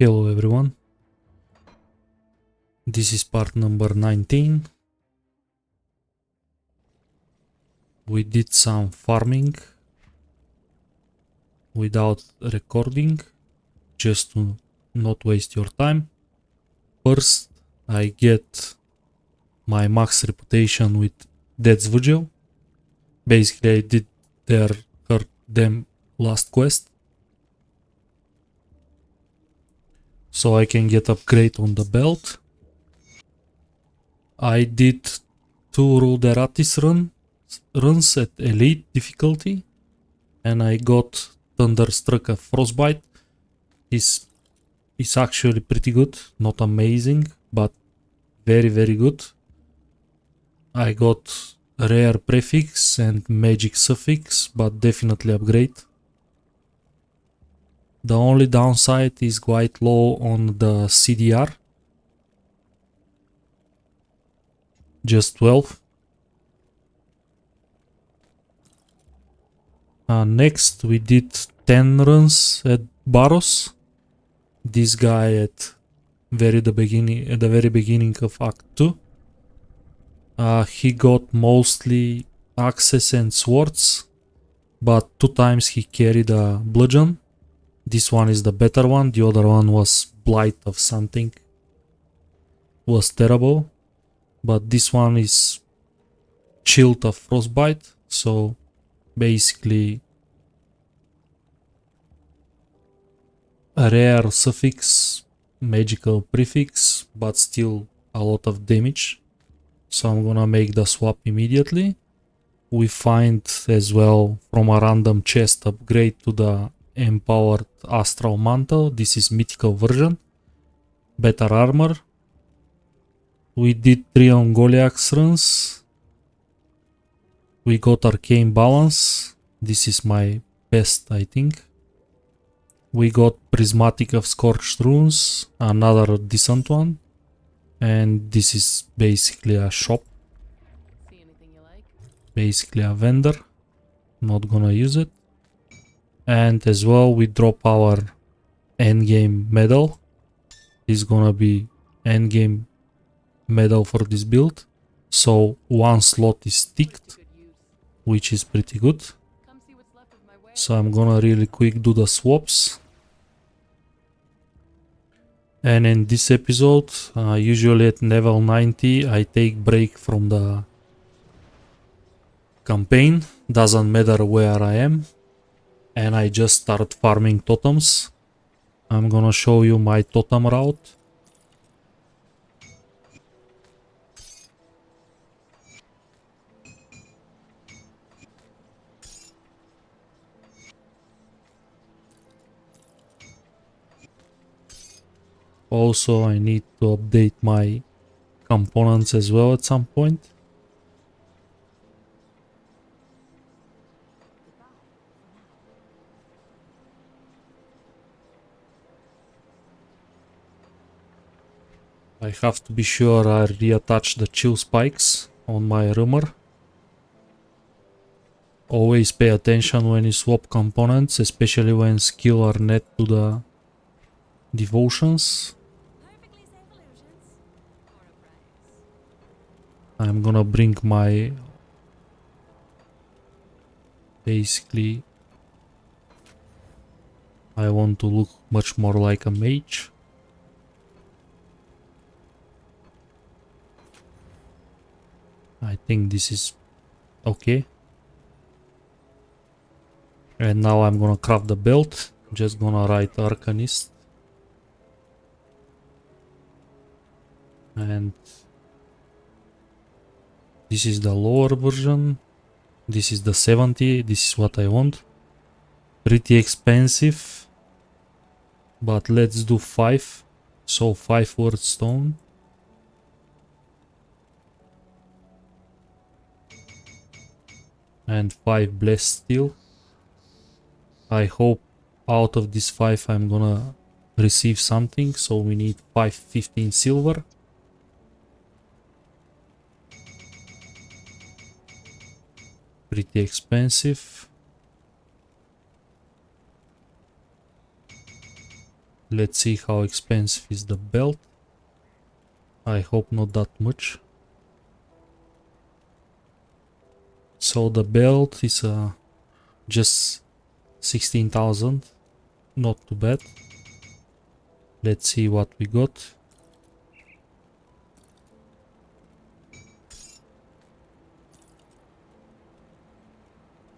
Hello everyone, this is part number 19. We did some farming without recording, just to not waste your time. First, I get my max reputation with Dead's Vigil. Basically, I did them last quest, so I can get upgrade on the belt. I did 2 Ruderatis runs at elite difficulty, and I got Thunderstruck of Frostbite. It's actually pretty good, not amazing, but very good. I got rare prefix and magic suffix, but definitely upgrade. The only downside is quite low on the CDR, just 12. Next we did 10 runs at Baros. This guy at the very beginning of Act 2. He got mostly axes and swords, but 2 times he carried a bludgeon. This one is the better one, the other one was blight of something. Was terrible, but this one is shield of frostbite, so basically a rare suffix, magical prefix, but still a lot of damage. So I'm gonna make the swap immediately. We find as well from a random chest upgrade to the empowered astral mantle. This is mythical version, better armor. We did 3 on Goliath's runs. We got arcane balance. This is my best, I think. We got prismatic of scorched runes, another decent one. And this is basically a shop. See anything you like? Basically a vendor. Not gonna use it. And as well we drop our endgame medal. It's gonna be endgame medal for this build. So 1 slot is ticked, which is pretty good. Come see what's left of my way. So I'm gonna really quick do the swaps. And in this episode, usually at level 90, I take break from the campaign. Doesn't matter where I am. And I just start farming totems. I'm gonna show you my totem route. Also, I need to update my components as well at some point. I have to be sure I reattach the chill spikes on my rumor. Always pay attention when you swap components, especially when skill are net to the devotions. Perfectly safe illusions. For a price. I'm gonna bring my... Basically, I want to look much more like a mage. I think this is okay. And now I'm gonna craft the belt. Just gonna write Arcanist. And this is the lower version. This is the 70. This is what I want. Pretty expensive. But let's do 5. So 5 word stone. And 5 blessed steel. I hope out of this 5 I'm gonna receive something. So we need 515 silver. Pretty expensive. Let's see how expensive is the belt. I hope not that much. So the belt is just 16,000. Not too bad. Let's see what we got.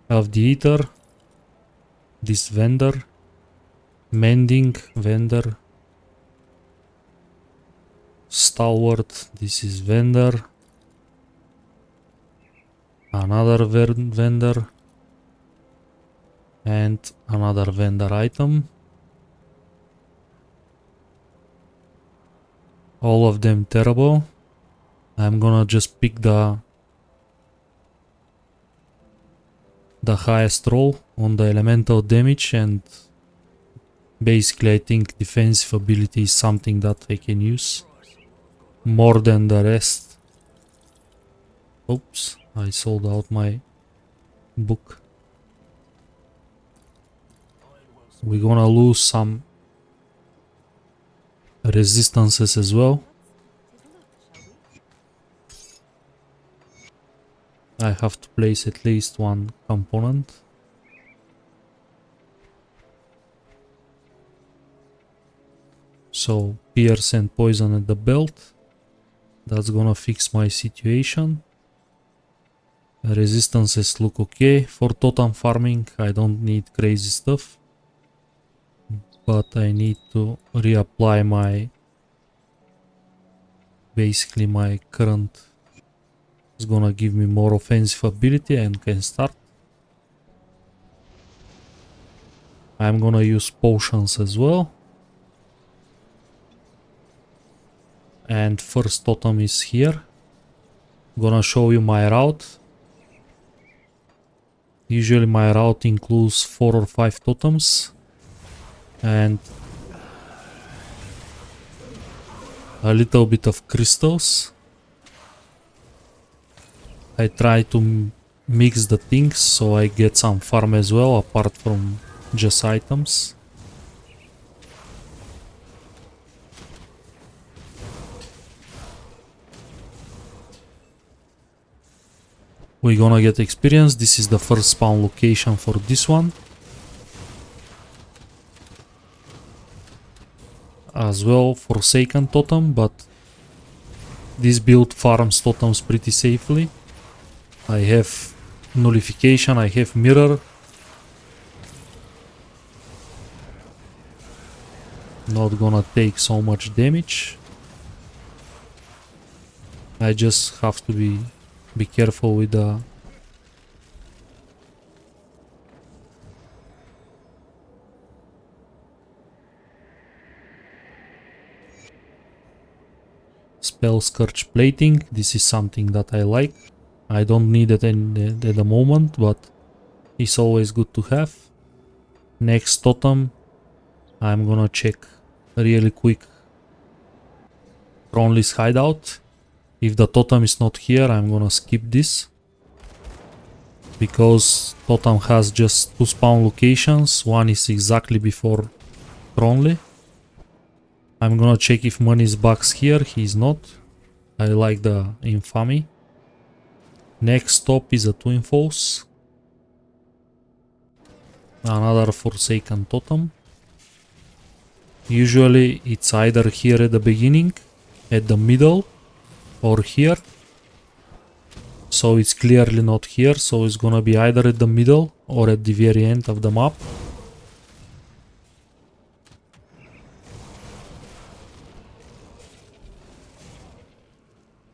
Of the eater, this vendor, mending vendor, stalwart, this is vendor, another vendor, and another vendor item. All of them terrible. I'm gonna just pick the highest roll on the elemental damage, and basically I think defensive ability is something that I can use more than the rest. Oops, I sold out my book. We're gonna lose some resistances as well. I have to place at least one component. So pierce and poison at the belt. That's gonna fix my situation. Resistances look okay for totem farming. I don't need crazy stuff. But I need to reapply my basically my current. It's gonna give me more offensive ability and can start. I'm gonna use potions as well. And first totem is here. Gonna show you my route. Usually my route includes 4 or 5 totems. And a little bit of crystals. I try to mix the things so I get some farm as well, apart from just items. We're gonna get experience. This is the first spawn location for this one. As well, Forsaken Totem, but this build farms totems pretty safely. I have Nullification, I have Mirror. Not gonna take so much damage. I just have to be careful with the Spell Scourge Plating. This is something that I like. I don't need it at the moment, but it's always good to have. Next totem, I'm gonna check really quick Cronley's hideout. If the totem is not here, I'm gonna skip this. Because totem has just 2 spawn locations. One is exactly before Cronley. I'm gonna check if Money's bugs here. He's not. I like the infamy. Next stop is a Twin Falls. Another Forsaken Totem. Usually it's either here at the beginning, at the middle, or here. So it's clearly not here, so it's gonna be either at the middle or at the very end of the map.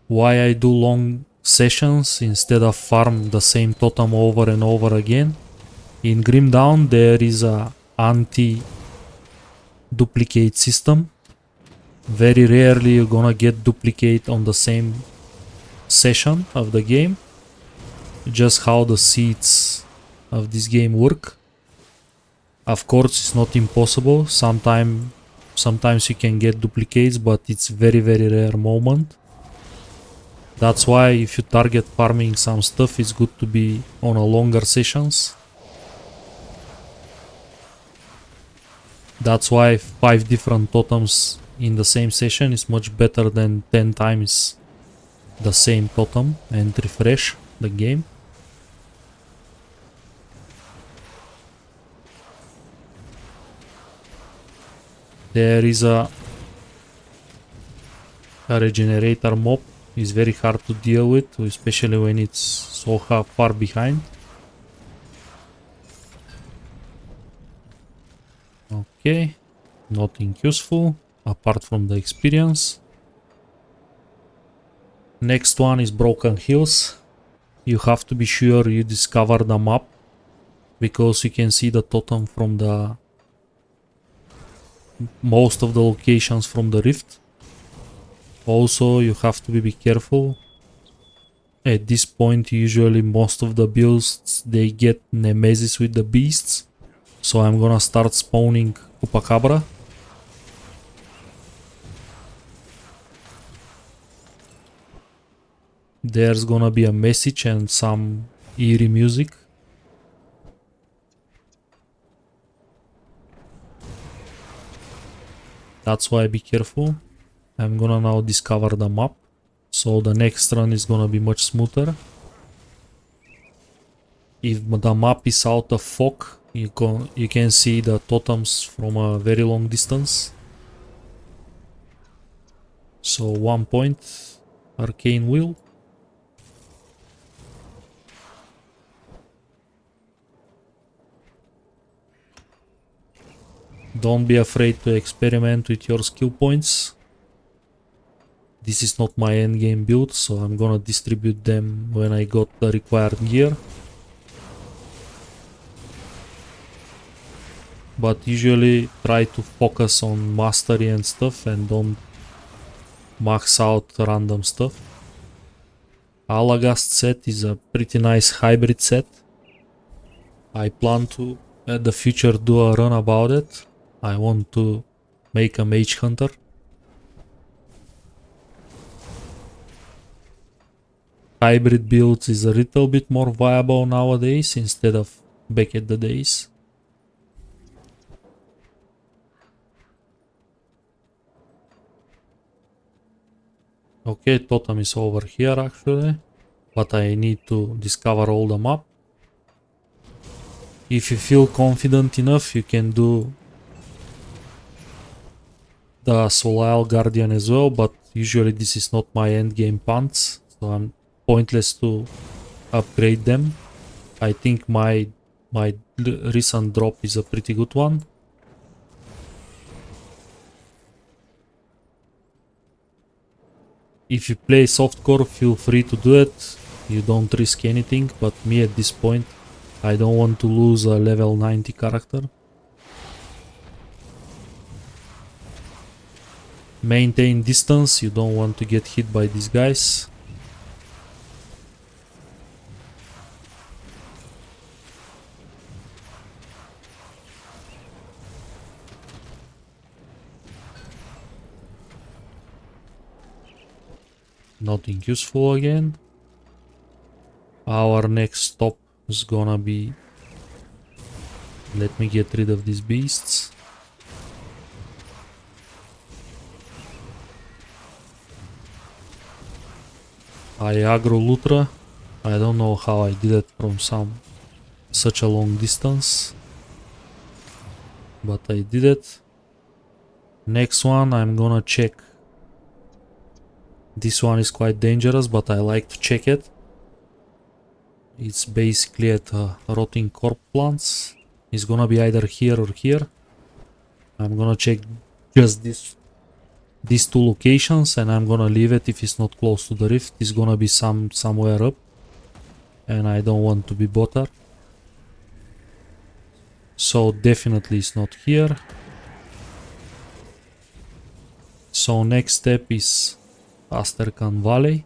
Why I do long sessions instead of farm the same totem over and over again? In Grim Dawn there is a anti-duplicate system. Very rarely you're gonna get duplicate on the same session of the game. Just how the seeds of this game work. Of course it's not impossible. Sometimes you can get duplicates, but it's very rare moment. That's why if you target farming some stuff, it's good to be on a longer sessions. That's why 5 different totems in the same session is much better than 10 times the same totem and refresh the game. There is a regenerator mob. It's very hard to deal with, especially when it's so far behind. Okay, nothing useful apart from the experience. Next one is Broken Hills. You have to be sure you discover the map, because you can see the totem from the most of the locations from the rift. Also, you have to be careful. At this point, usually most of the builds, they get nemesis with the beasts. So I'm gonna start spawning Chupacabra. There's gonna be a message and some eerie music. That's why be careful. I'm gonna now discover the map. So the next run is gonna be much smoother. If the map is out of fog, you can see the totems from a very long distance. So 1 point, Arcane Wheel. Don't be afraid to experiment with your skill points. This is not my endgame build, so I'm gonna distribute them when I got the required gear. But usually try to focus on mastery and stuff and don't max out random stuff. Alagast set is a pretty nice hybrid set. I plan to at the future do a run about it. I want to make a mage hunter. Hybrid builds is a little bit more viable nowadays instead of back at the days. Okay, totem is over here actually, but I need to discover all the map. If you feel confident enough, you can do the Soleil Guardian as well, but usually this is not my endgame pants, so I'm pointless to upgrade them. I think my recent drop is a pretty good one. If you play softcore, feel free to do it. You don't risk anything, but me at this point, I don't want to lose a level 90 character. Maintain distance, you don't want to get hit by these guys. Nothing useful again. Our next stop is gonna be... Let me get rid of these beasts. I aggro Lutra. I don't know how I did it from such a long distance, but I did it. Next one I'm gonna check. This one is quite dangerous, but I like to check it. It's basically at rotting corpse plants. It's gonna be either here or here. I'm gonna check just these two locations, and I'm gonna leave it if it's not close to the rift. It's gonna be somewhere up, and I don't want to be bothered. So definitely it's not here. So next step is Asterkan Valley.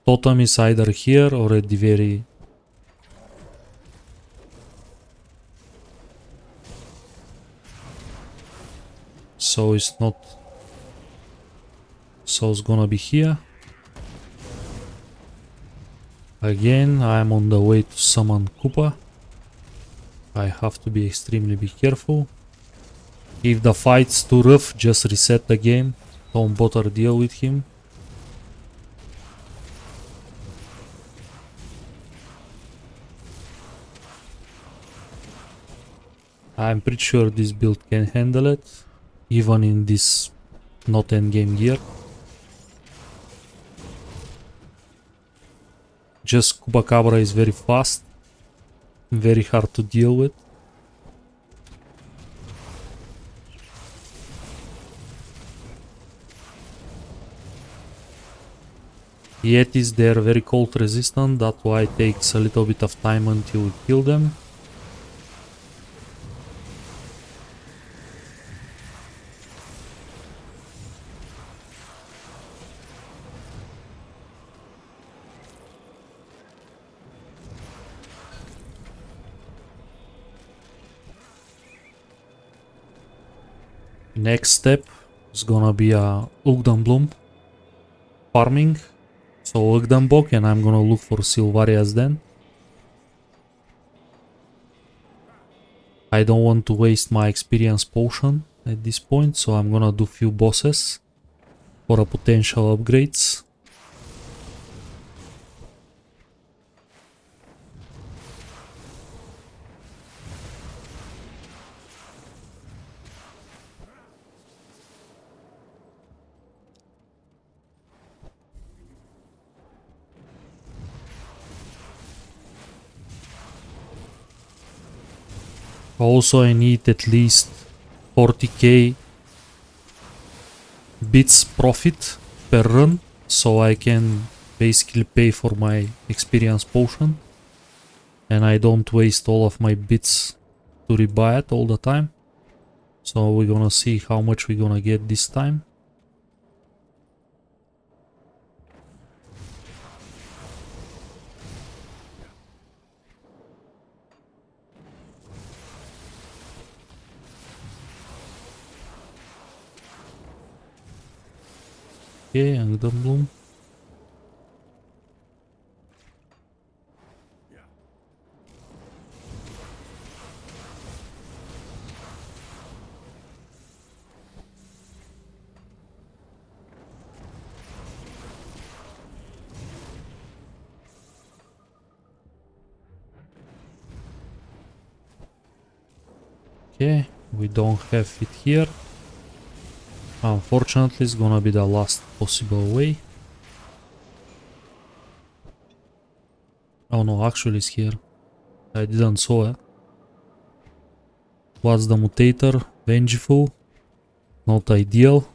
Totem is either here or at the very... So it's not... So it's gonna be here. Again, I'm on the way to summon Koopa. I have to be extremely careful. If the fight's too rough, just reset the game. Don't bother deal with him. I'm pretty sure this build can handle it, even in this not endgame gear. Just Chupacabra is very fast, very hard to deal with. Yetis, they're very cold resistant, that's why it takes a little bit of time until we kill them. Next step is gonna be a Ugdanblum farming. So Ugdanbok, and I'm gonna look for Silvarias then. I don't want to waste my experience potion at this point, so I'm gonna do few bosses for a potential upgrades. Also, I need at least 40k bits profit per run, so I can basically pay for my experience potion. And I don't waste all of my bits to rebuy it all the time. So we're gonna see how much we're gonna get this time. Okay, Ugdanblum. Okay, we don't have it here. Unfortunately, it's gonna be the last possible way. Oh no, actually it's here. I didn't saw it. What's the mutator? Vengeful. Not ideal.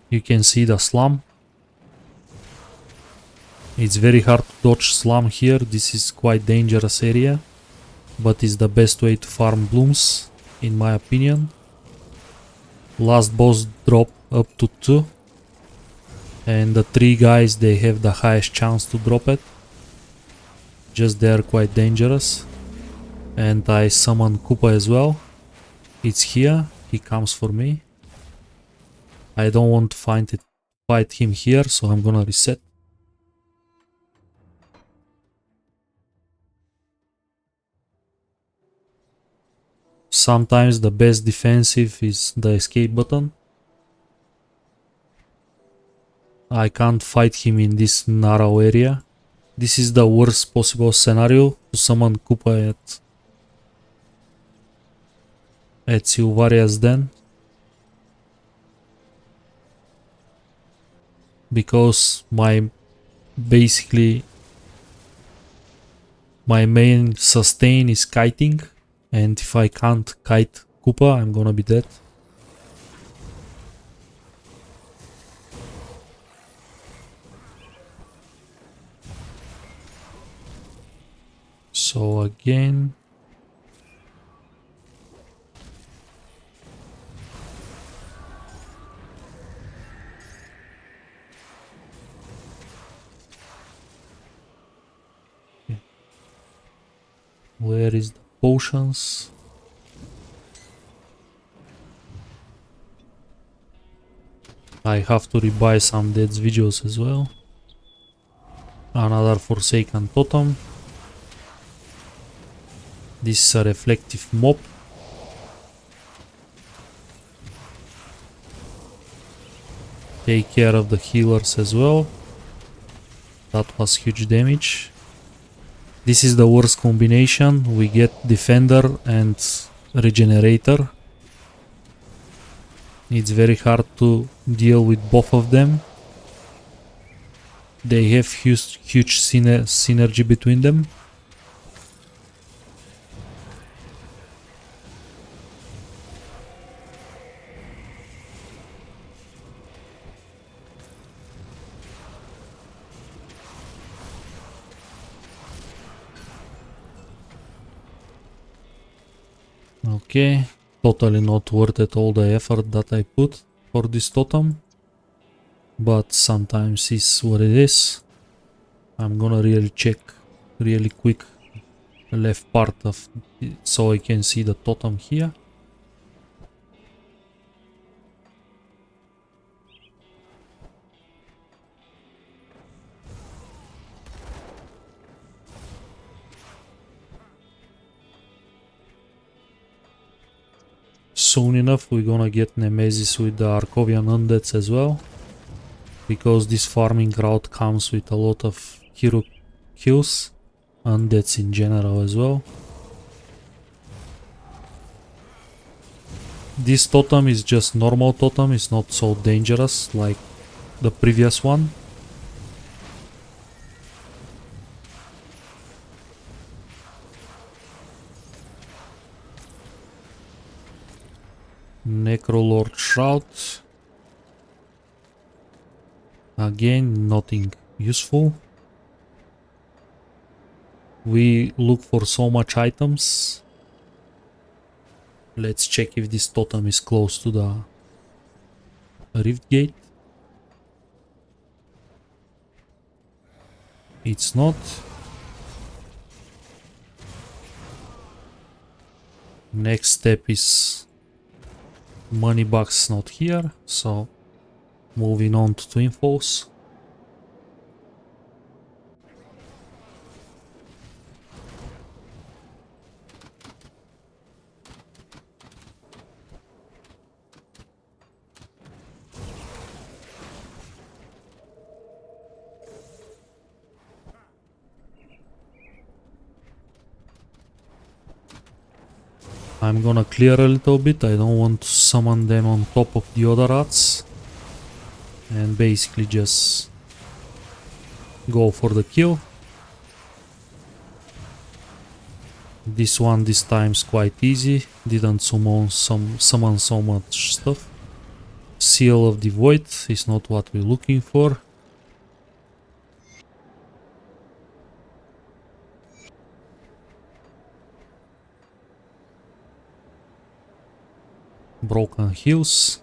You can see the slum. It's very hard to dodge slum here. This is quite dangerous area, but it's the best way to farm blooms, in my opinion. Last boss drop up to 2, and the 3 guys, they have the highest chance to drop it. Just they're quite dangerous. And I summon Koopa as well. It's here, he comes for me. I don't want to fight him here, so I'm gonna reset. Sometimes the best defensive is the escape button. I can't fight him in this narrow area. This is the worst possible scenario to summon Koopa at Silvaria's Den. Because basically my main sustain is kiting, and if I can't kite Koopa, I'm gonna be dead. So again, Where is the potions? I have to rebuy some Dead's videos as well. Another Forsaken Totem. This is a reflective mob. Take care of the healers as well. That was huge damage. This is the worst combination. We get Defender and Regenerator. It's very hard to deal with both of them. They have huge synergy between them. Okay, totally not worth it all the effort that I put for this totem. But sometimes it's what it is. I'm gonna really check really quick the left part of it so I can see the totem here. Soon enough we're gonna get Nemesis with the Arkovian Undeads as well, because this farming route comes with a lot of hero kills, Undeads in general as well. This totem is just normal totem, it's not so dangerous like the previous one. Necrolord Shroud. Again, nothing useful. We look for so much items. Let's check if this totem is close to the Rift Gate. It's not. Next step is money box not here, so moving on to Twin Falls. I'm gonna clear a little bit, I don't want to summon them on top of the other rats. And basically just go for the kill. This one this time is quite easy, didn't summon so much stuff. Seal of the Void is not what we're looking for. Broken Hills.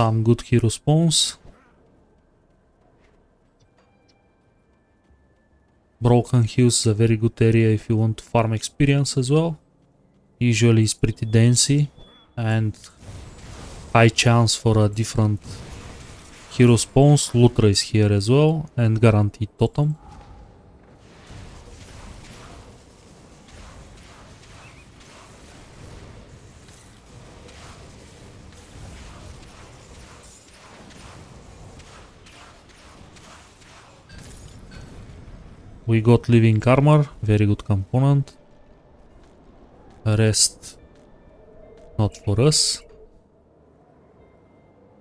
Some good hero spawns. Broken Hills is a very good area if you want to farm experience as well. Usually it's pretty densey and high chance for a different hero spawns. Lutra is here as well and guaranteed totem. We got living armor, very good component. Rest not for us.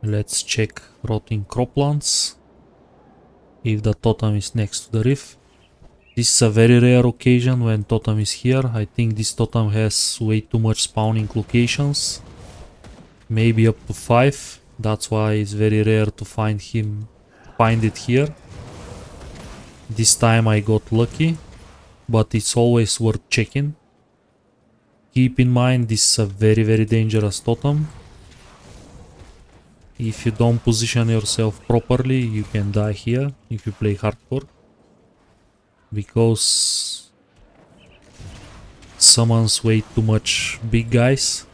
Let's check rotting croplands. If the totem is next to the reef. This is a very rare occasion when totem is here. I think this totem has way too much spawning locations. Maybe up to 5. That's why it's very rare to find it here. This time I got lucky, but it's always worth checking. Keep in mind this is a very dangerous totem. If you don't position yourself properly, you can die here if you play hardcore. Because summons way too much big guys.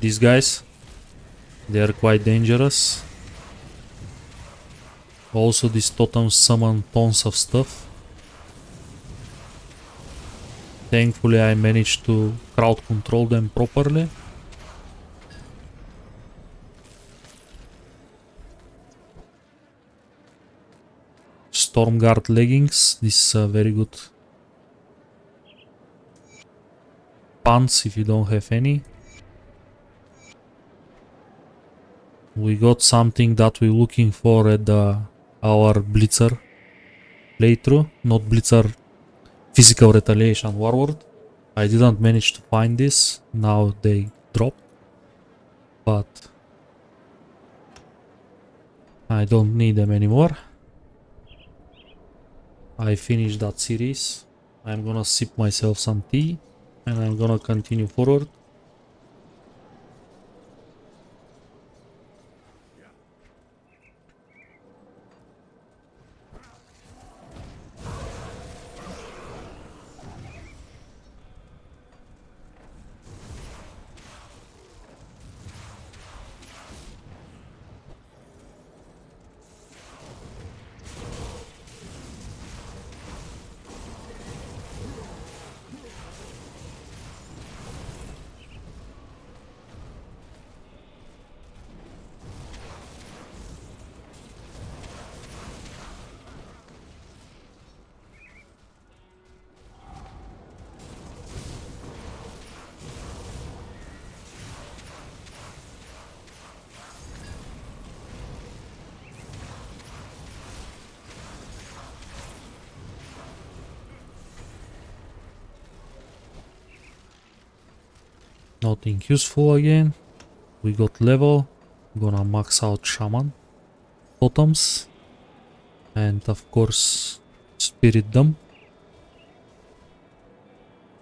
These guys, they are quite dangerous. Also, these totems summon tons of stuff. Thankfully, I managed to crowd control them properly. Stormguard leggings, this is a very good pants if you don't have any. We got something that we're looking for at our Blitzer playthrough, not Blitzer, Physical Retaliation Warward. I didn't manage to find this, now they dropped, but I don't need them anymore. I finished that series. I'm gonna sip myself some tea and I'm gonna continue forward. Nothing useful again. We got level. Gonna max out shaman totems. And of course spirit them.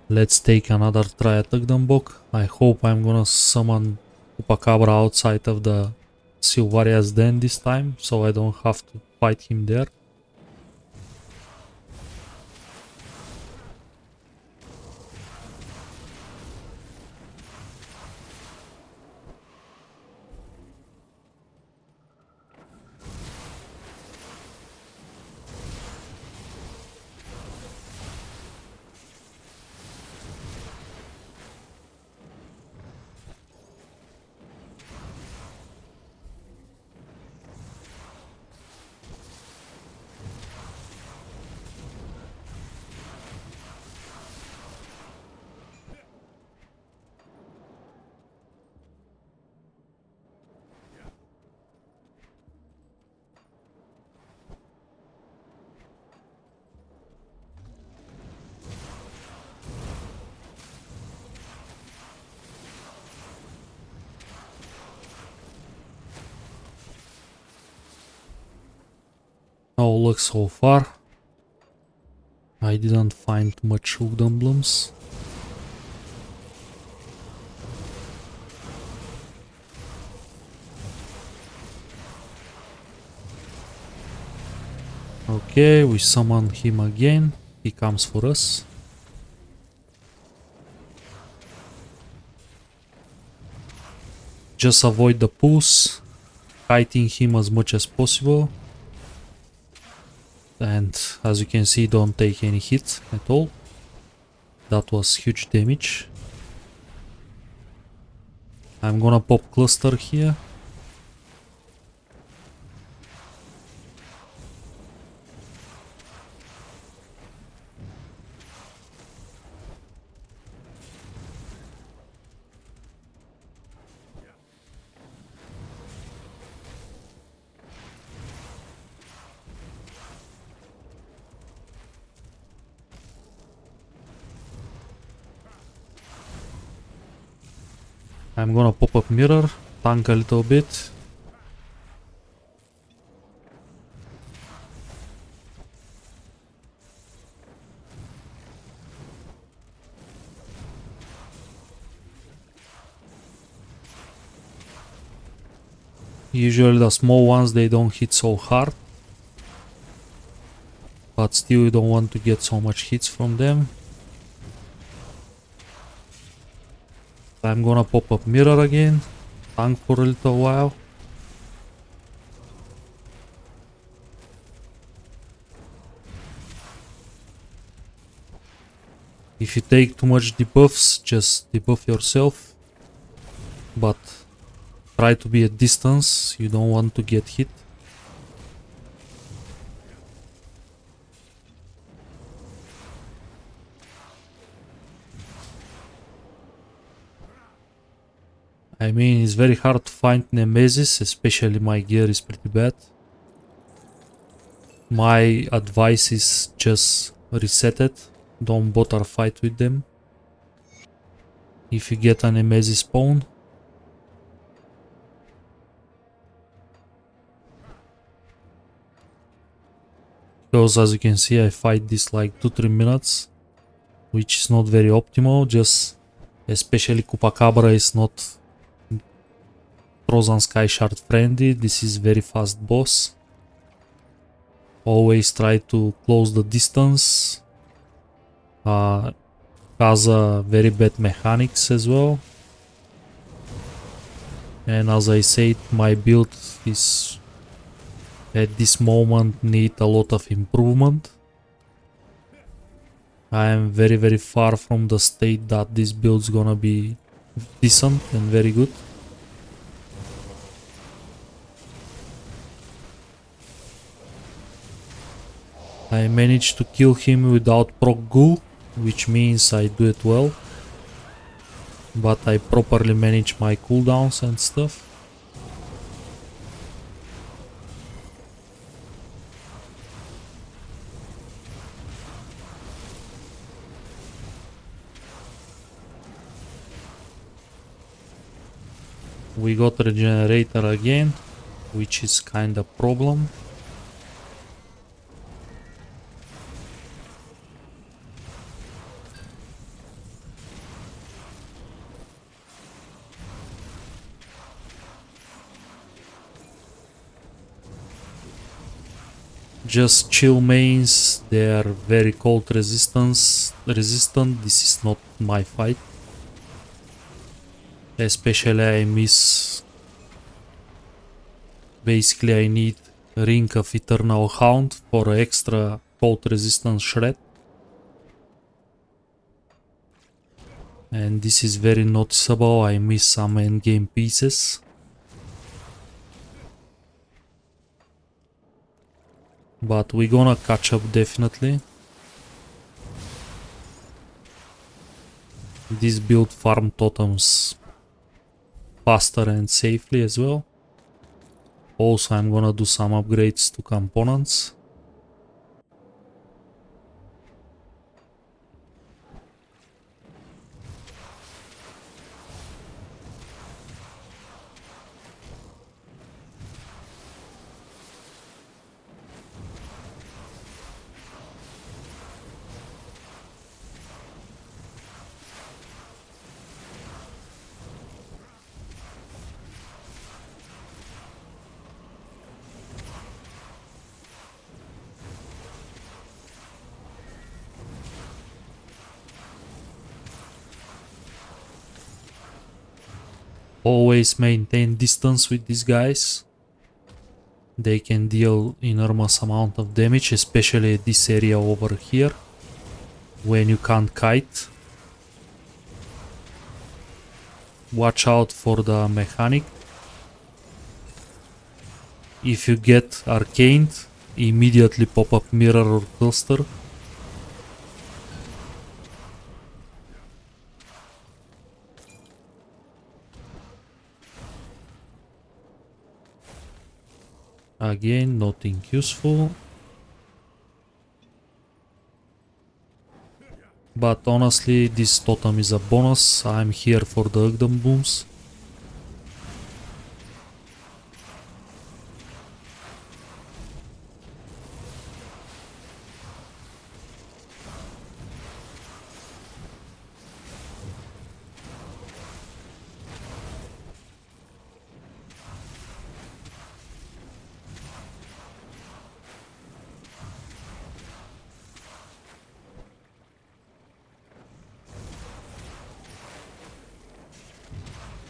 Let's take another try at Ugdenbok. I hope I'm gonna summon Upacabra outside of the Silvaria's den this time, so I don't have to fight him there. No luck so far. I didn't find much hooked emblems. Okay, we summon him again. He comes for us. Just avoid the pulls, kiting him as much as possible. And as you can see, don't take any hits at all. That was huge damage. I'm gonna pop cluster here. I'm gonna pop up mirror, tank a little bit. Usually the small ones, they don't hit so hard. But still you don't want to get so much hits from them. I'm gonna pop up mirror again, tank for a little while. If you take too much debuffs, just debuff yourself. But try to be at distance, you don't want to get hit. I mean, it's very hard to find Nemesis, especially my gear is pretty bad. My advice is just reset it, don't bother fight with them. If you get a Nemesis spawn. Because as you can see, I fight this like 2-3 minutes, which is not very optimal, just especially Chupacabra is not Trozan Sky Shard friendly. This is very fast boss. Always try to close the distance. Has a very bad mechanics as well. And as I said, my build is at this moment need a lot of improvement. I am very far from the state that this build's gonna be decent and very good. I managed to kill him without proc ghoul, which means I do it well. But I properly manage my cooldowns and stuff. We got regenerator again, which is kinda problem. Just chill mains, they are very cold resistant. This is not my fight. Especially I miss... Basically I need Ring of Eternal Hound for extra cold resistance shred. And this is very noticeable, I miss some endgame pieces. But we're gonna catch up definitely. This build farm totems faster and safely as well. Also I'm gonna do some upgrades to components. Always maintain distance with these guys. They can deal enormous amount of damage, especially this area over here, when you can't kite. Watch out for the mechanic. If you get arcaned, immediately pop up mirror or cluster. Again, nothing useful. But honestly, this totem is a bonus. I'm here for the Ugdom booms.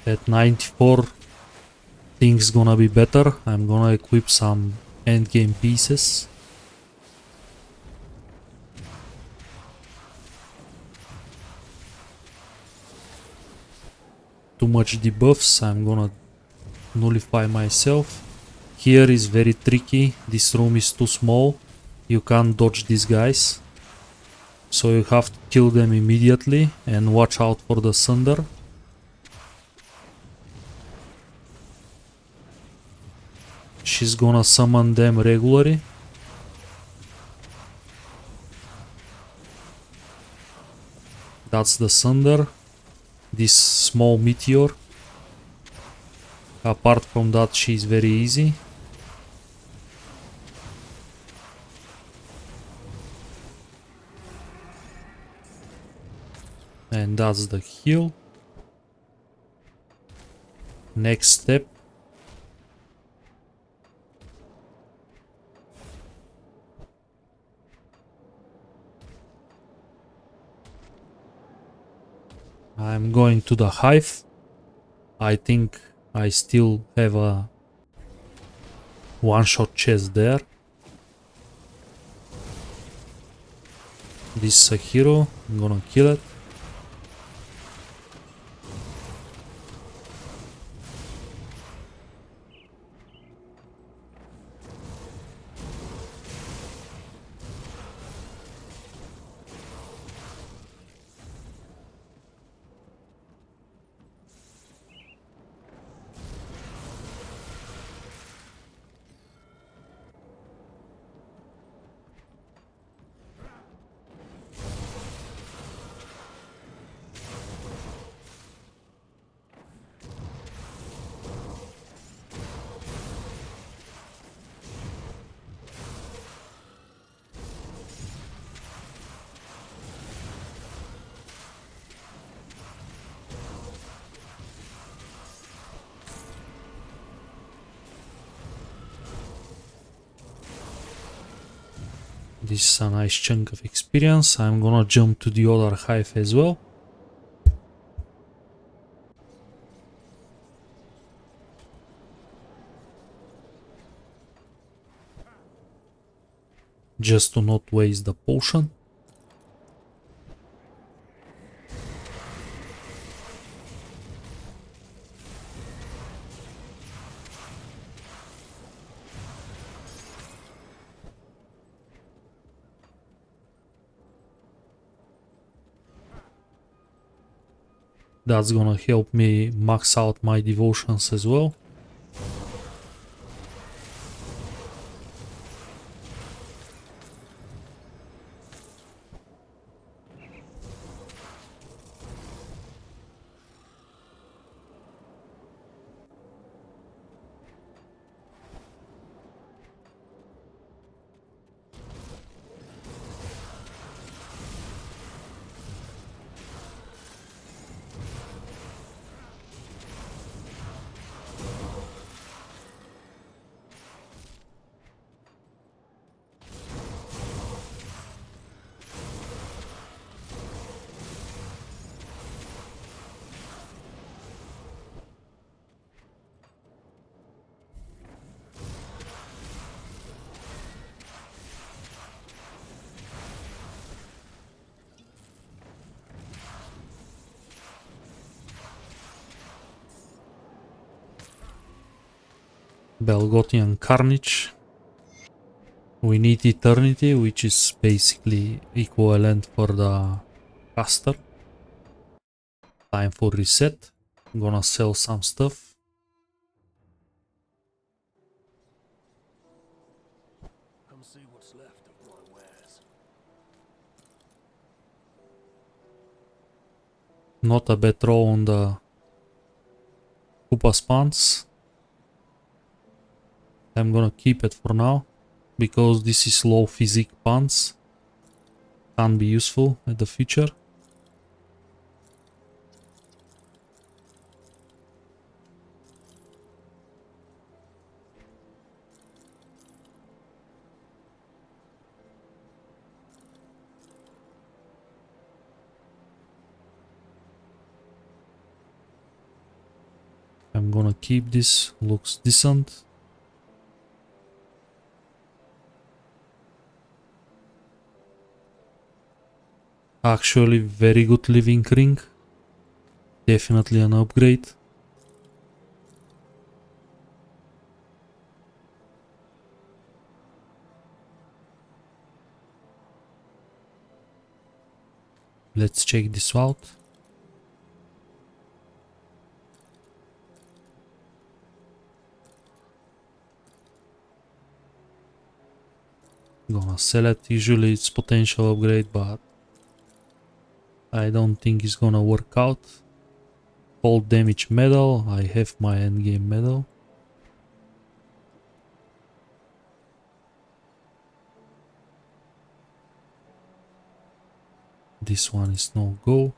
At 94 things gonna be better. I'm gonna equip some endgame pieces. Too much debuffs, I'm gonna nullify myself. Here is very tricky, this room is too small, you can't dodge these guys. So you have to kill them immediately and watch out for the thunder. She's gonna summon them regularly. That's the thunder. This small meteor. Apart from that, she's very easy. And that's the heal. Next step. I'm going to the hive. I think I still have a one-shot chest there. This is a hero, I'm gonna kill it. This is a nice chunk of experience. I'm gonna jump to the other hive as well. Just to not waste the potion. That's gonna help me max out my devotions as well. Belgothian Carnage. We need Eternity, which is basically equivalent for the caster. Time for reset. I'm gonna sell some stuff. Come see what's left of my wares. Not a bad roll on the Koopa's pants. I'm gonna keep it for now, because this is low physique pants. Can be useful in the future. gonna keep this, looks decent. Actually very good living ring. Definitely an upgrade. Let's check this out. Gonna sell it. Usually it's potential upgrade, but I don't think it's gonna work out. Cold damage medal. I have my endgame medal. This one is no go.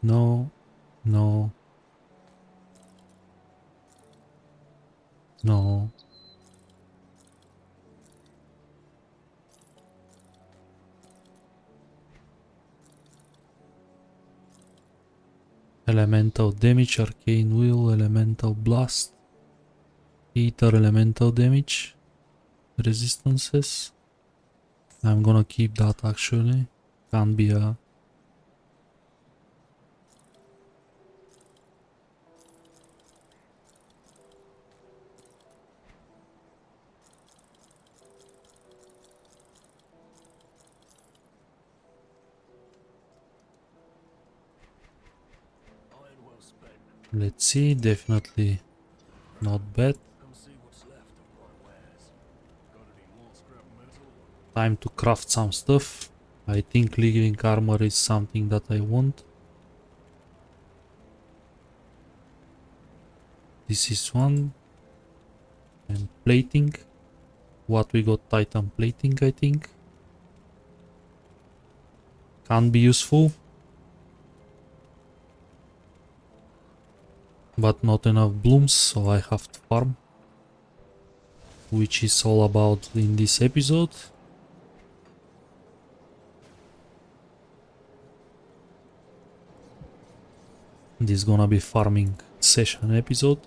No, no, no. Elemental damage, arcane wheel, elemental blast, ether, elemental damage, resistances. I'm gonna keep that actually. Can't be a... Iron well spent. Let's see, definitely not bad. Come see what's left of my wares. Got any more scrap metal? Time to craft some stuff. I think living armor is something that I want. This is one. And plating. What we got? Titan plating, I think. Can be useful. But not enough blooms, so I have to farm. Which is all about in this episode. This is gonna be farming session episode.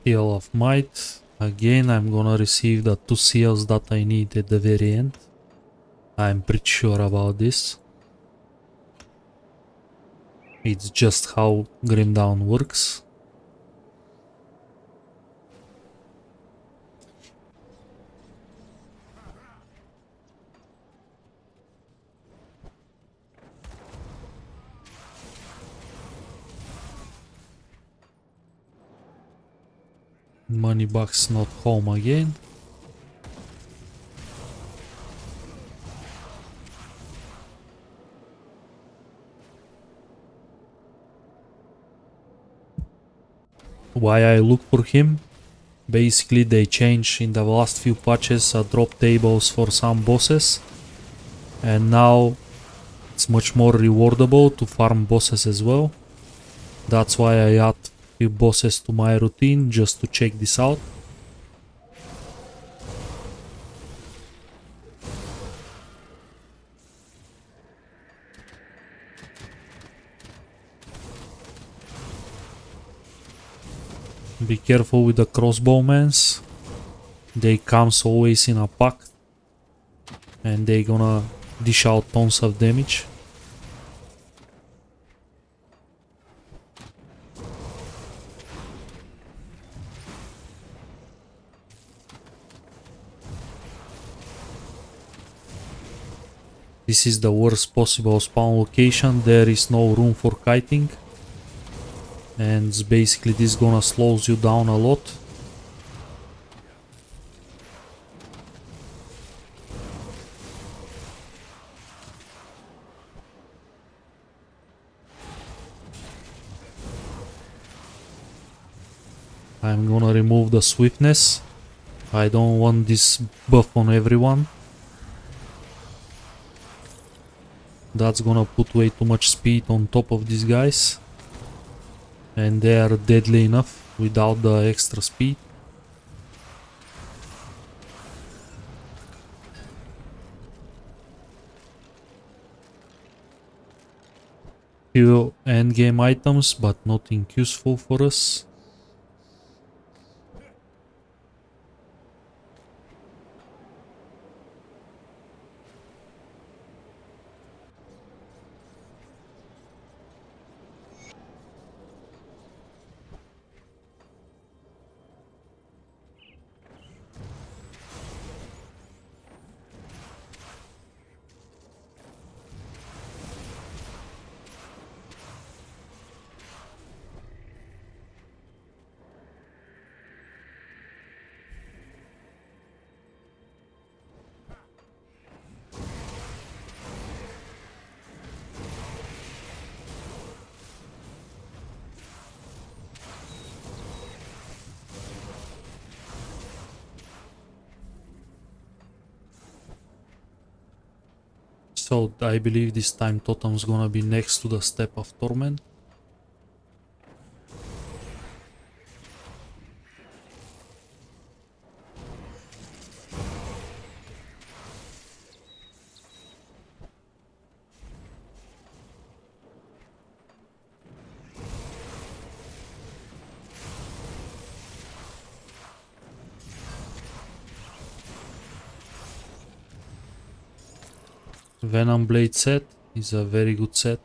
Seal of Might. Again, I'm gonna receive the 2 seals that I need at the very end. I'm pretty sure about this. It's just how Grimdown works. Money box not home again. Why I look for him? Basically they changed in the last few patches drop tables for some bosses. And now it's much more rewardable to farm bosses as well. That's why I add few bosses to my routine just to check this out. Be careful with the crossbowmans. They comes always in a pack and they gonna dish out tons of damage. This is the worst possible spawn location. There is no room for kiting. And basically this gonna slows you down a lot. I'm gonna remove the swiftness. I don't want this buff on everyone. That's gonna put way too much speed on top of these guys. And they are deadly enough without the extra speed. Few endgame items, but nothing useful for us. So I believe this time Totem's gonna be next to the Step of Torment. Venom Blade set is a very good set.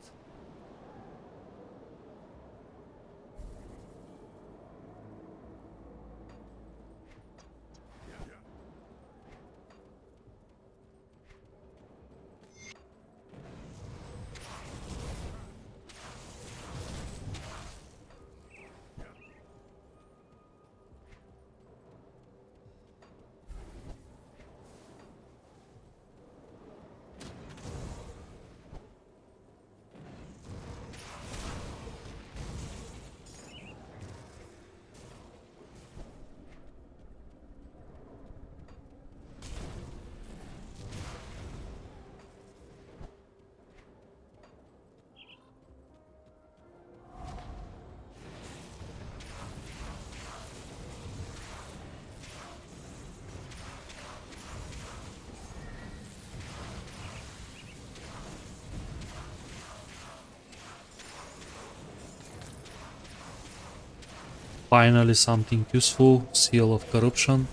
Finally something useful, Seal of Corruption.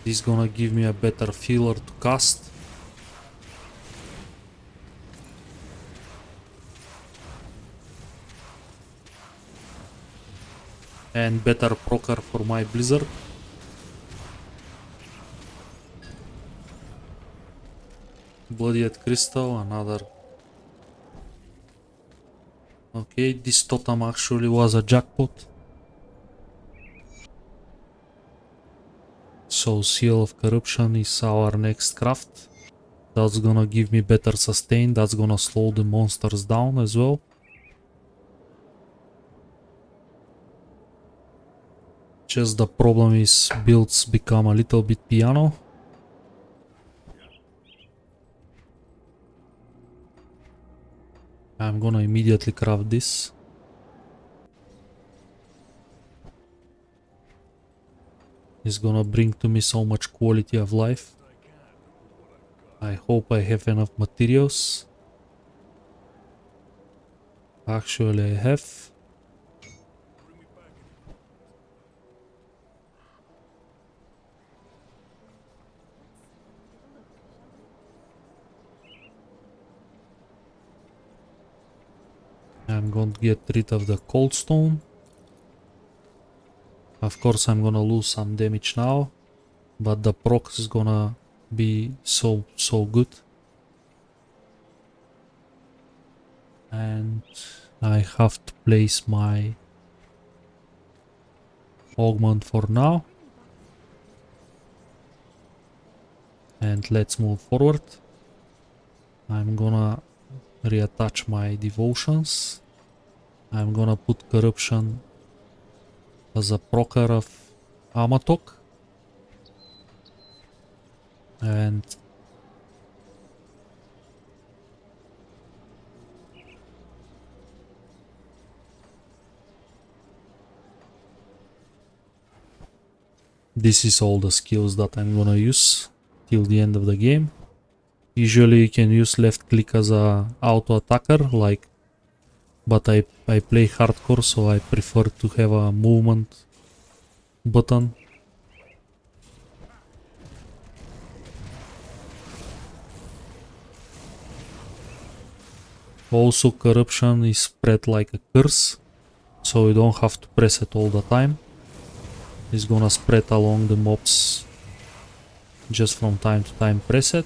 This is gonna give me a better feeler to cast. And better procer for my Blizzard. Bloodied Crystal, another. Okay, this totem actually was a jackpot. So Seal of Corruption is our next craft. That's gonna give me better sustain, that's gonna slow the monsters down as well. Just the problem is builds become a little bit piano. I'm gonna immediately craft this. It's gonna bring to me so much quality of life. I hope I have enough materials. Actually I have. I'm going to get rid of the cold stone. Of course I'm gonna lose some damage now, but the proc is gonna be so good. And I have to place my augment for now. And let's move forward. I'm gonna reattach my devotions. I'm gonna put corruption as a procer of Amatok. And this is all the skills that I'm gonna use till the end of the game. Usually you can use left click as a auto attacker, like, but I play hardcore, so I prefer to have a movement button. Also, corruption is spread like a curse, so you don't have to press it all the time. It's gonna spread along the mobs just from time to time press it.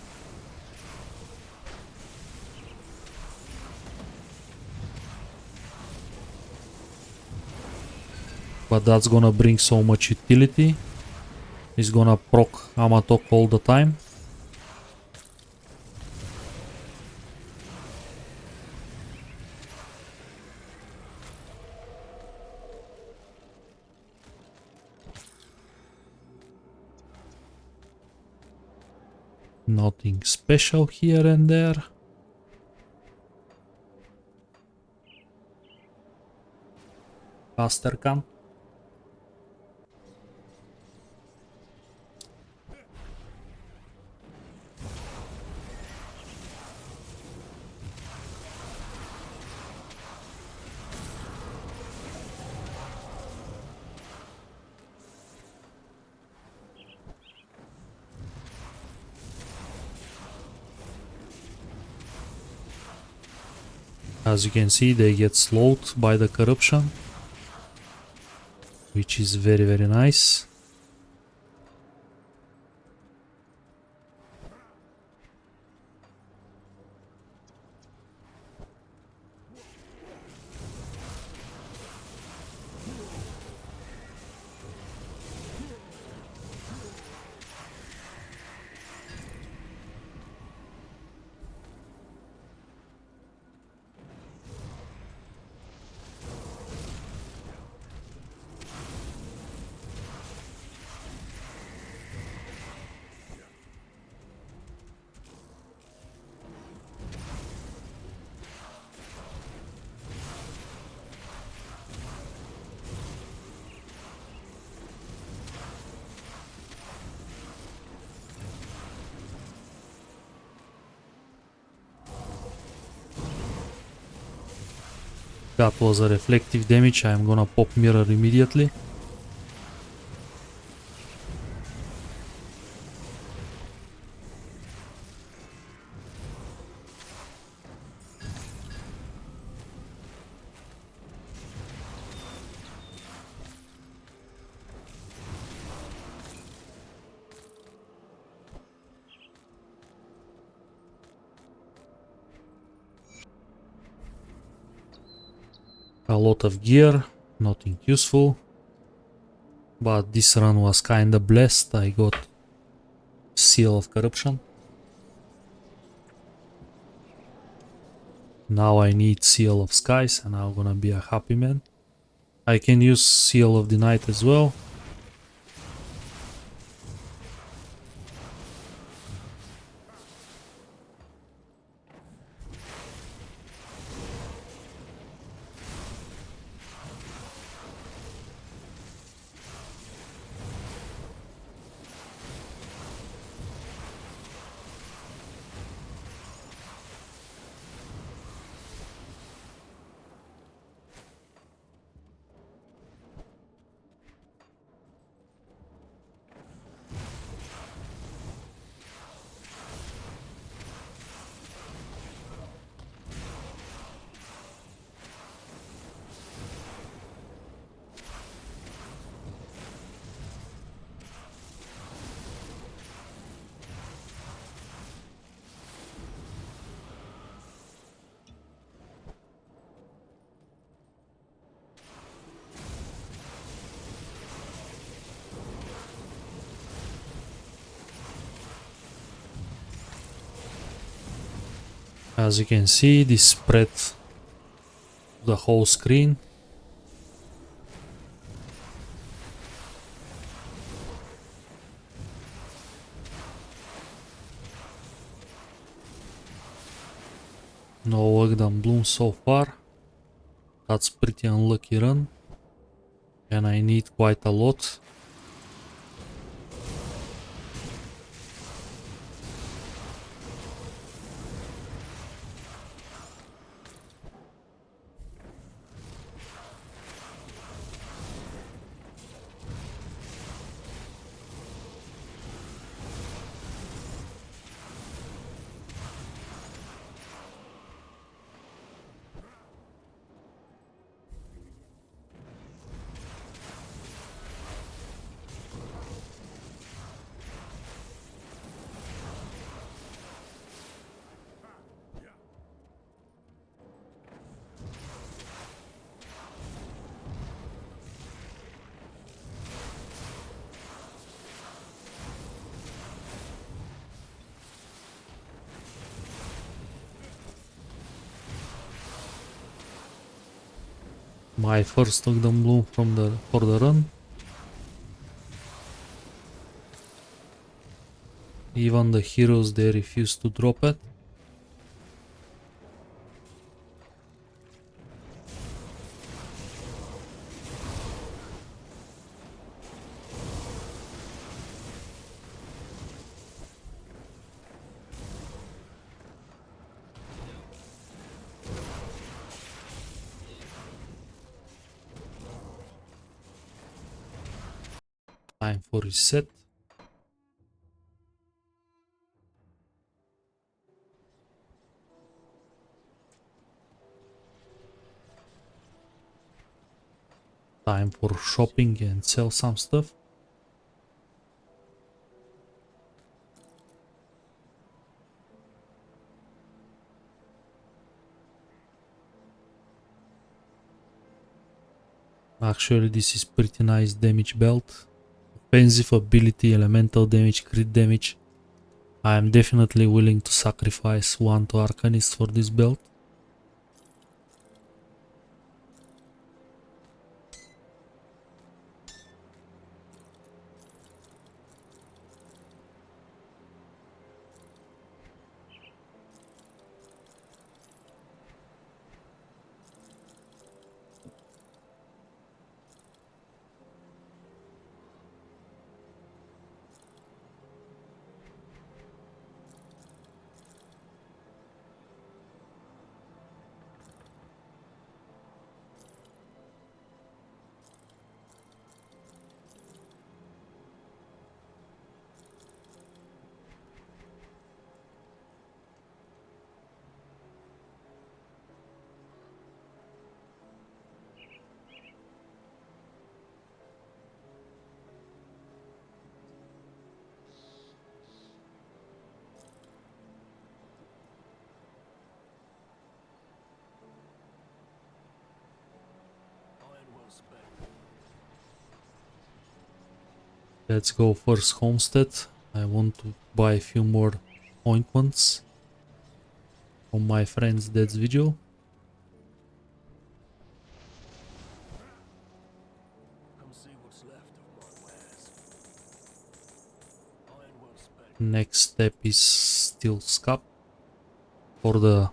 But that's gonna bring so much utility. It's gonna proc Amatok all the time. Nothing special here and there. Caster can. As you can see, they get slowed by the corruption, which is very nice. That was a reflective damage. I'm gonna pop mirror immediately. A lot of gear, nothing useful. But this run was kinda blessed. I got Seal of Corruption. Now I need Seal of Skies and I'm gonna be a happy man. I can use Seal of the Night as well. As you can see, this spread the whole screen. No work done bloom so far. That's pretty unlucky run. And I need quite a lot. My first Ugdan Bloom for the run. Even the heroes, they refuse to drop it. Time for reset. Time for shopping and sell some stuff. Actually, this is pretty nice damage belt. Offensive ability, elemental damage, crit damage. I am definitely willing to sacrifice one to Arcanist for this belt. Iron well spent. Let's go first homestead. I want to buy a few more ointments from my friend's dad's video. Come see what's left of my wares. Iron well spent. Next step is steel scap for the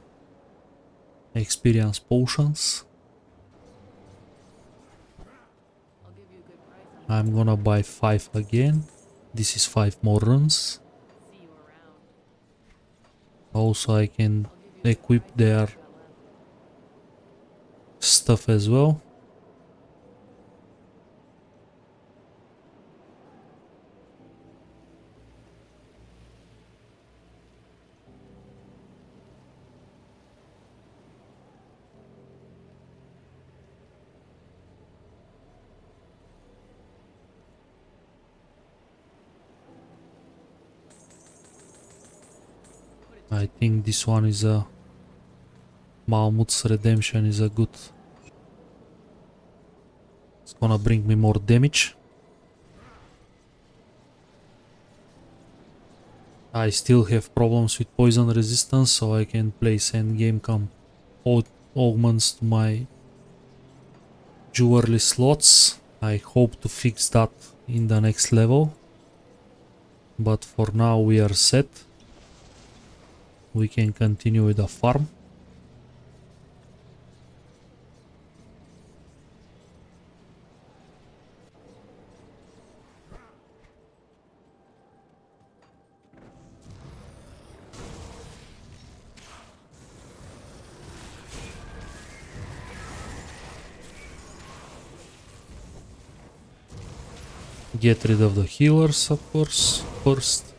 experience potions. I'll give you a good price on I'm gonna buy 5 again. This is 5 more runs. see you around. Also I can I'll give you a good equip price on their what you got left. stuff as well. I think this one is a Malmut's Redemption is a good. It's gonna bring me more damage. I still have problems with poison resistance, so I can place endgame camp augments to my jewelry slots. I hope to fix that in the next level. But for now we are set. We can continue with the farm. Get rid of the healers, of course, first.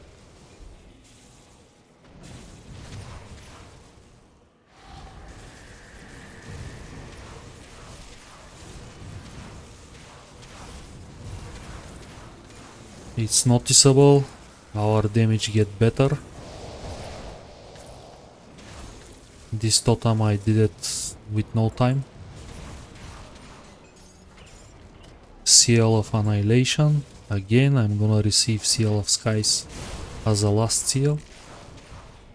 It's noticeable. Our damage get better. This totem I did it with no time. Seal of Annihilation. Again, I'm gonna receive Seal of Skies as a last seal.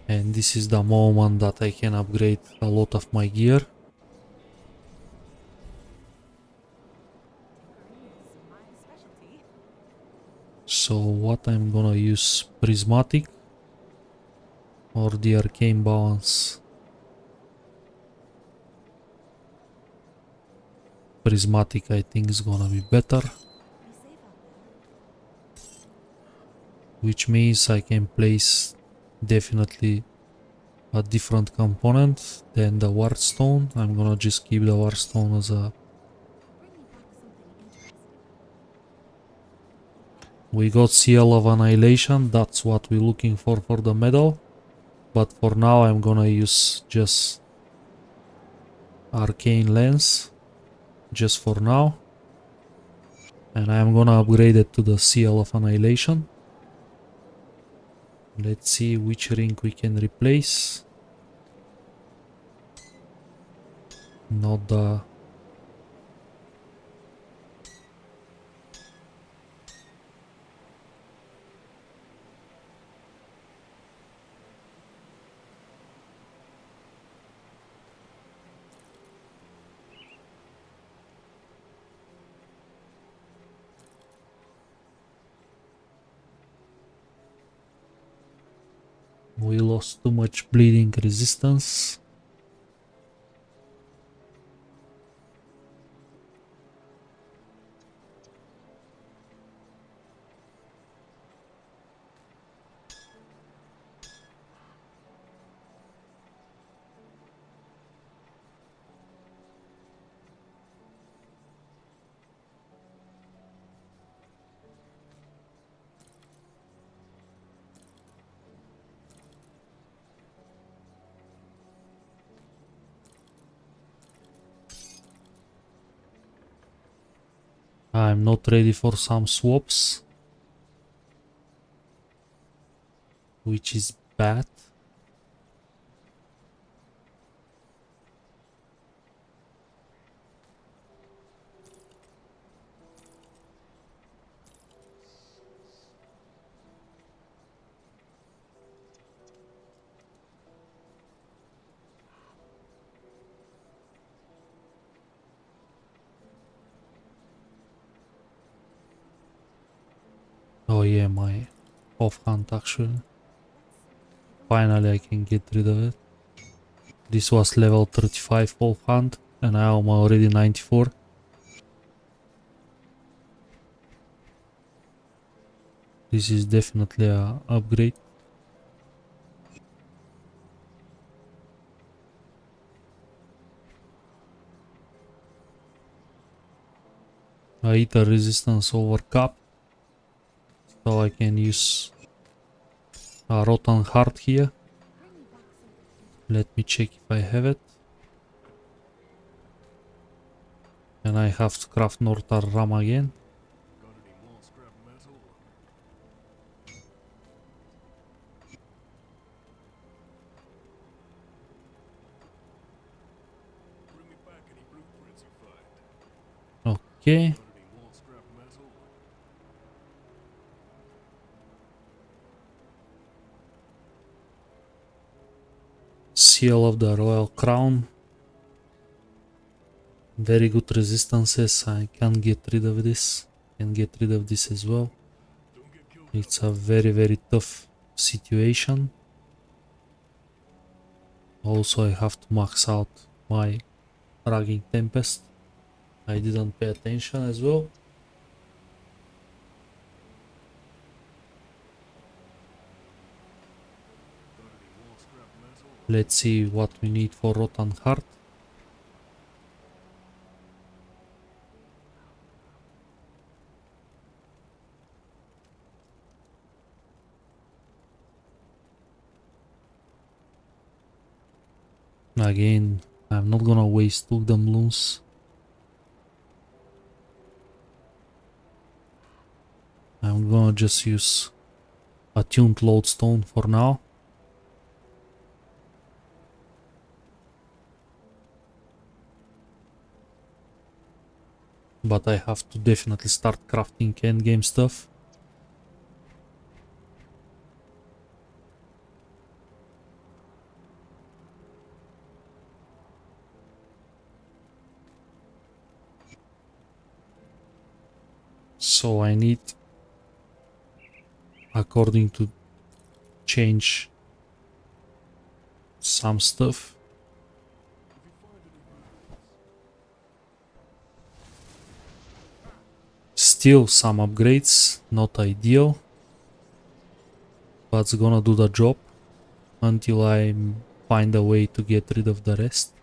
And this is the moment that I can upgrade a lot of my gear. So what I'm gonna use, Prismatic or the Arcane Balance? Prismatic I think is gonna be better. Which means I can place definitely a different component than the Wardstone. I'm gonna just keep the Wardstone as a... We got Seal of Annihilation, that's what we're looking for the medal. But for now I'm gonna use just Arcane Lens, just for now. And I'm gonna upgrade it to the Seal of Annihilation. Let's see which ring we can replace. Not the... We lost too much bleeding resistance. I'm not ready for some swaps, which is bad. Oh yeah, my offhand actually. Finally I can get rid of it. This was level 35 offhand and I am already 94. This is definitely a upgrade. Ether resistance over cap, so I can use a rotten heart here. Let me check if I have it. And I have to craft Northar Ram again. Got any more scrap metal? Bring me back any blueprints you find. Okay. Got any more scrap metal? Seal of the Royal Crown. Very good resistances. I can't get rid of this. Can get rid of this as well. Don't get killed. It's a very tough situation. Also, I have to max out my Ragging Tempest. I didn't pay attention as well. Got any more scrap metal? Let's see what we need for Rotten Heart. Again, I'm not gonna waste two doubloons. I'm gonna just use a tuned lodestone for now. But I have to definitely start crafting endgame stuff. So I need, according to, change some stuff. If you find any ruins, Still some upgrades, not ideal, but it's gonna do the job until I find a way to get rid of the rest.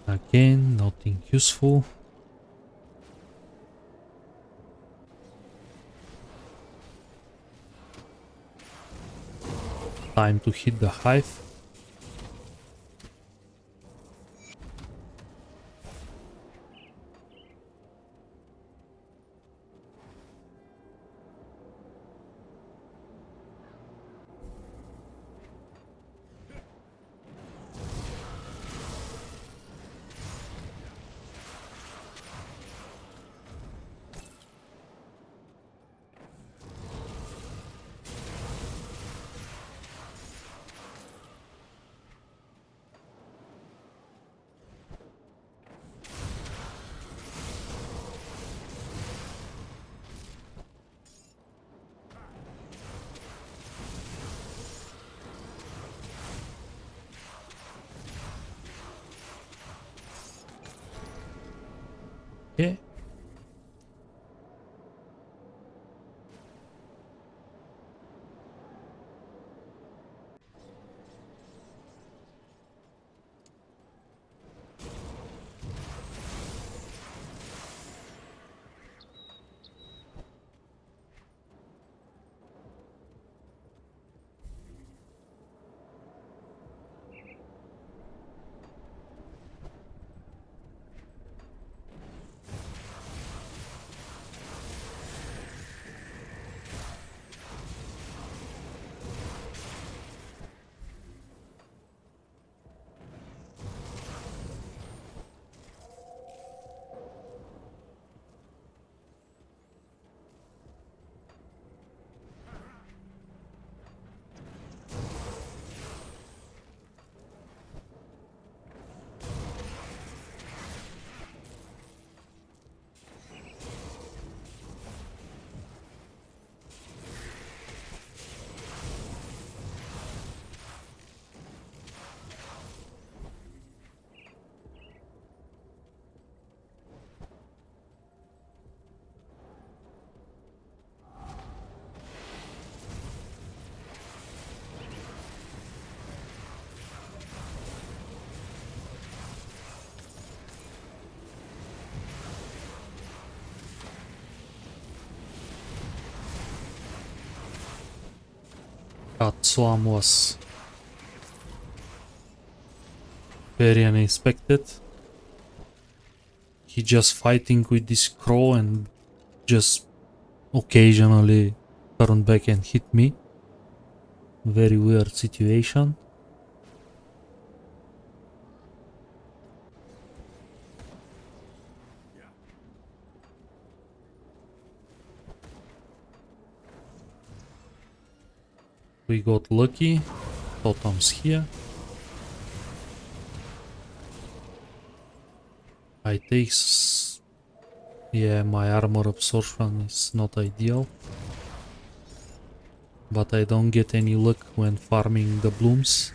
Again, nothing useful. Time to hit the hive. Okay. That swarm was very unexpected. He just fighting with this crow and just occasionally turn back and hit me. Very weird situation. We got lucky. Totems here. I takes... Yeah, my armor absorption is not ideal. But I don't get any luck when farming the blooms.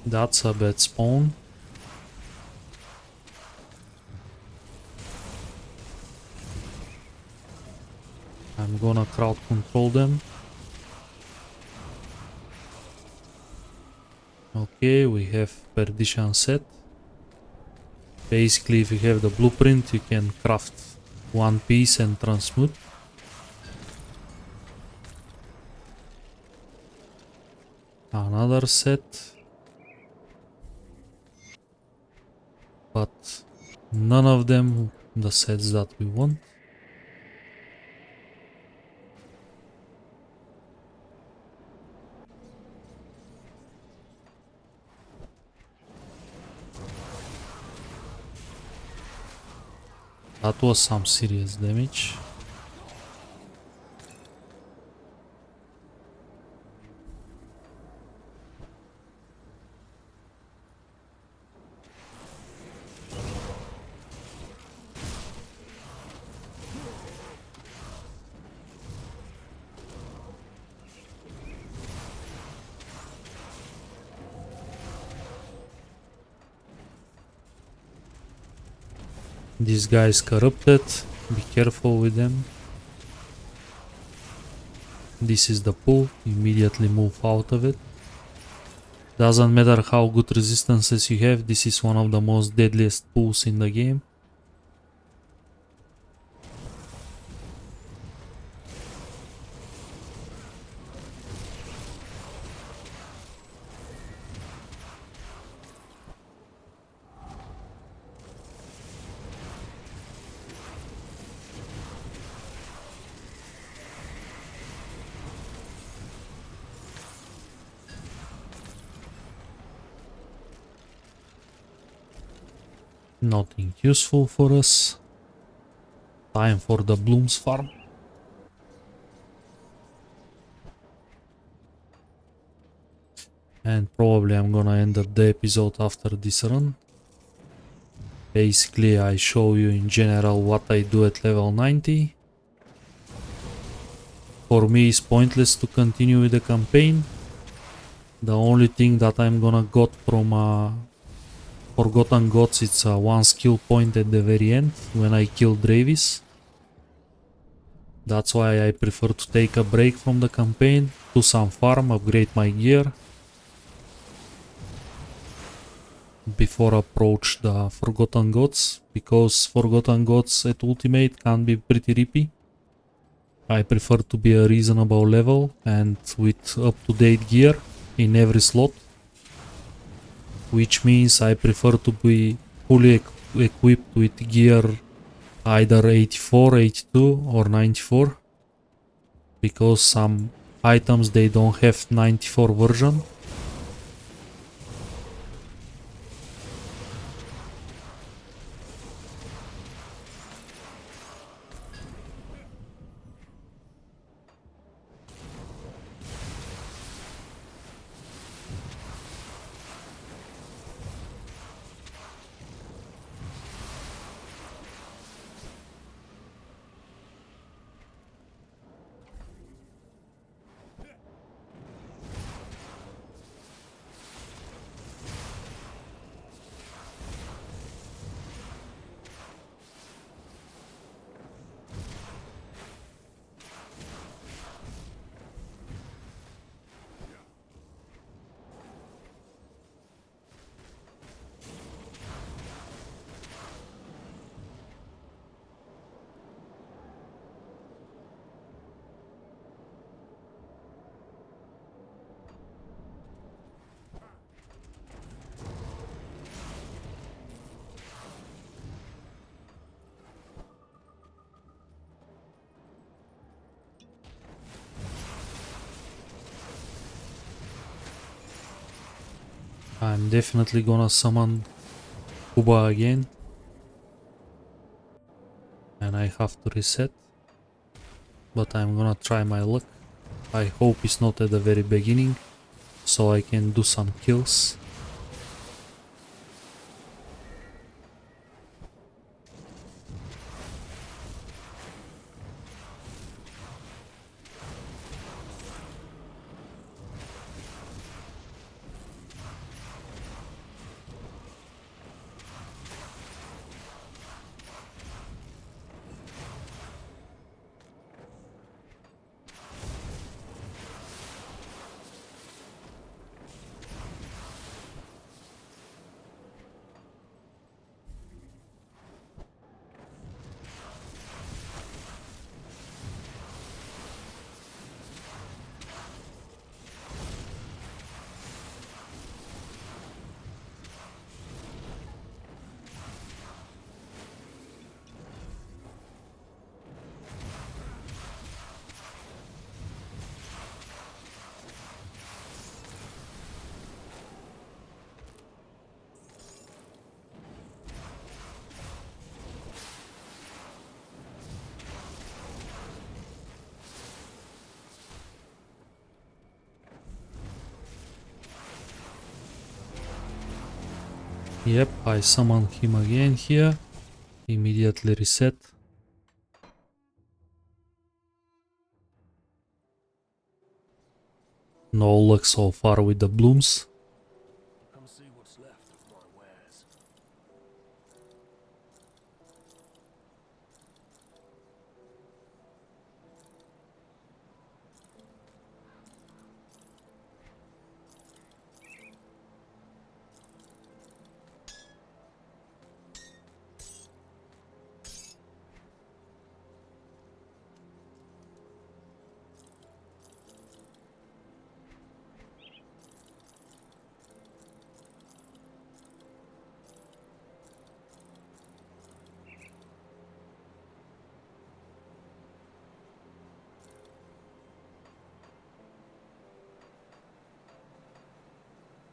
That's a bad spawn. I'm gonna crowd control them. Okay, we have perdition set. Basically, if you have the blueprint, you can craft one piece and transmute. Another set. But none of them the sets that we want. That was some serious damage. This guy is corrupted. Be careful with them. This is the pool. Immediately move out of it. Doesn't matter how good resistances you have, this is one of the most deadliest pools in the game. Nothing useful for us. Time for the blooms farm. And probably I'm gonna end the episode after this run. Basically, I show you in general what I do at level 90. For me, it's pointless to continue with the campaign. The only thing that I'm gonna got from Forgotten Gods, it's one skill point at the very end when I kill Dravis. That's why I prefer to take a break from the campaign, do some farm, upgrade my gear before approach the Forgotten Gods, because Forgotten Gods at Ultimate can be pretty rippy. I prefer to be a reasonable level and with up-to-date gear in every slot, which means I prefer to be fully equipped with gear either 84, 82 or 94, because some items they don't have 94 version. I'm definitely gonna summon Kuba again, and I have to reset, but I'm gonna try my luck. I hope it's not at the very beginning, so I can do some kills. Yep, I summon him again here. Immediately reset. No luck so far with the blooms. Come see what's left of my wares.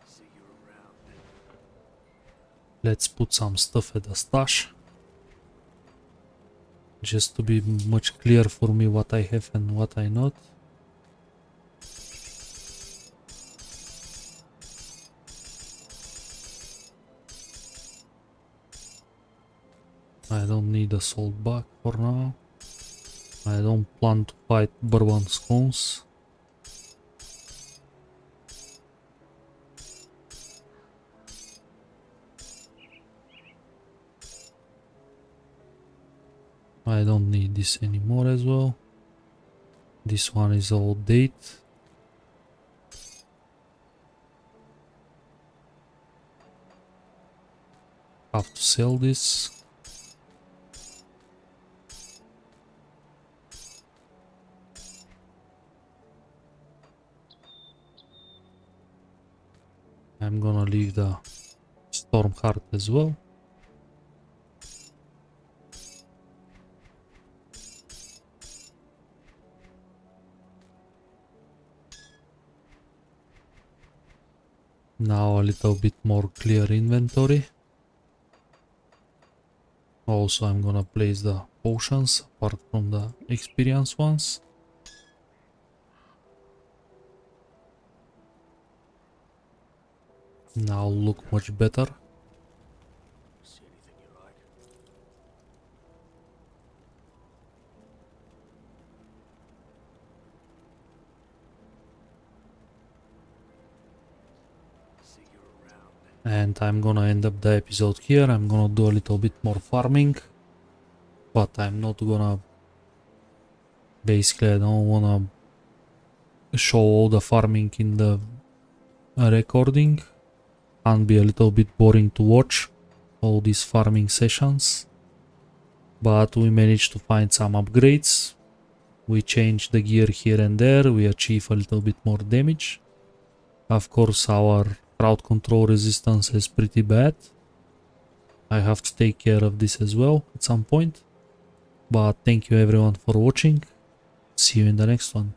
See you around. Let's put some stuff at the stash, just to be much clear for me what I have and what I not. I don't need a salt bug for now. I don't plan to fight bourbon scones. I don't need this anymore as well. This one is all date. Have to sell this. I'm gonna leave the storm heart as well. Now a little bit more clear inventory. Also, I'm gonna place the potions apart from the experience ones. Now look much better. See anything you like? See you around. And I'm gonna end up the episode here. I'm gonna do a little bit more farming, but I'm not gonna, basically I don't wanna show all the farming in the recording. Can be a little bit boring to watch all these farming sessions, but we managed to find some upgrades. We changed the gear here and there, we achieve a little bit more damage. Of course our crowd control resistance is pretty bad. I have to take care of this as well at some point. But thank you everyone for watching. See you in the next one.